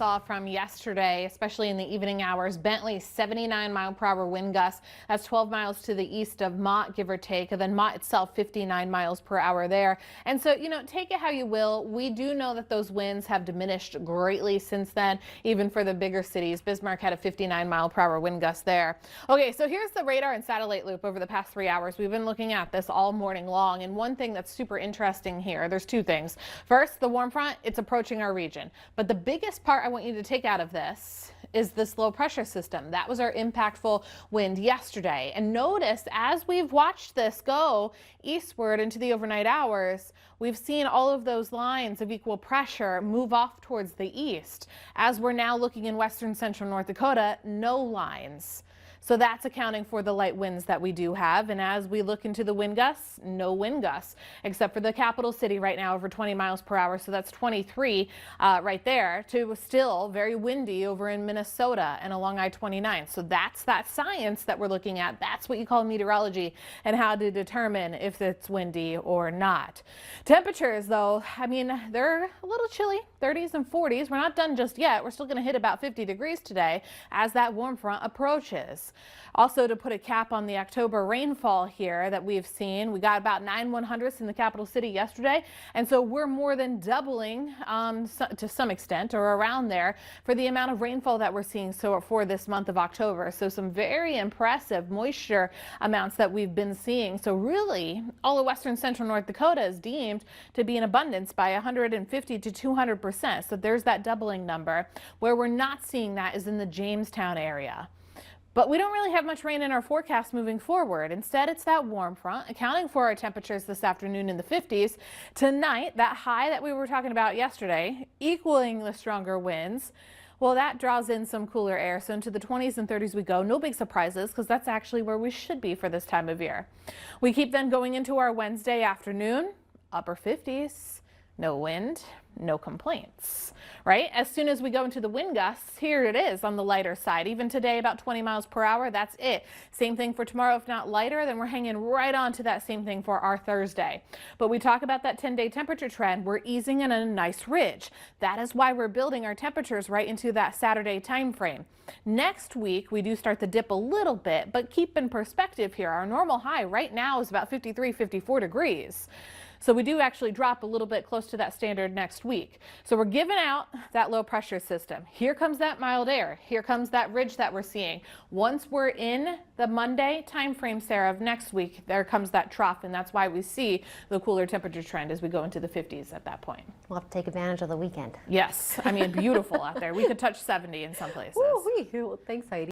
saw from yesterday, especially in the evening hours. Bentley, 79-mile-per-hour wind gusts. That's 12 miles to the east of Mott, give or take. And then Mott itself, 59 miles per hour there. And so, take it how you will. We do know that those winds have diminished greatly since then, even for the bigger cities. Bismarck had a 59-mile-per-hour wind gust there. Okay, so here's the radar and satellite loop over the past 3 hours. We've been looking at this all morning long. And one thing that's super interesting here, there's two things. First, the warm front, it's approaching our region. But the biggest part I want you to take out of this is this low pressure system. That was our impactful wind yesterday. And notice as we've watched this go eastward into the overnight hours, we've seen all of those lines of equal pressure move off towards the east. As we're now looking in western central North Dakota, no lines. So that's accounting for the light winds that we do have. And as we look into the wind gusts, no wind gusts, except for the capital city right now over 20 miles per hour. So that's 23 right there, to still very windy over in Minnesota and along I-29. So that's that science that we're looking at. That's what you call meteorology and how to determine if it's windy or not. Temperatures, though, I mean, they're a little chilly, 30s and 40s. We're not done just yet. We're still going to hit about 50 degrees today as that warm front approaches. Also, to put a cap on the October rainfall here that we've seen, we got about 9/100ths in the capital city yesterday, and so we're more than doubling to some extent or around there for the amount of rainfall that we're seeing for this month of October. So some very impressive moisture amounts that we've been seeing. So really, all of western central North Dakota is deemed to be in abundance by 150 to 200%. So there's that doubling number. Where we're not seeing that is in the Jamestown area. But we don't really have much rain in our forecast moving forward. Instead, it's that warm front accounting for our temperatures this afternoon in the 50s. Tonight, that high that we were talking about yesterday, equaling the stronger winds, well, that draws in some cooler air. So into the 20s and 30s we go. No big surprises, because that's actually where we should be for this time of year. We keep then going into our Wednesday afternoon, upper 50s. No wind, no complaints, right? As soon as we go into the wind gusts, here it is on the lighter side. Even today, about 20 miles per hour, that's it. Same thing for tomorrow. If not lighter, then we're hanging right on to that same thing for our Thursday. But we talk about that 10-day temperature trend. We're easing in a nice ridge. That is why we're building our temperatures right into that Saturday time frame. Next week, we do start to dip a little bit, but keep in perspective here, our normal high right now is about 53, 54 degrees. So we do actually drop a little bit close to that standard next week. So we're giving out that low pressure system. Here comes that mild air. Here comes that ridge that we're seeing. Once we're in the Monday time frame, Sarah, of next week, there comes that trough, and that's why we see the cooler temperature trend as we go into the 50s at that point. We'll have to take advantage of the weekend. Yes, I mean, beautiful out there. We could touch 70 in some places. Ooh, thanks, Heidi.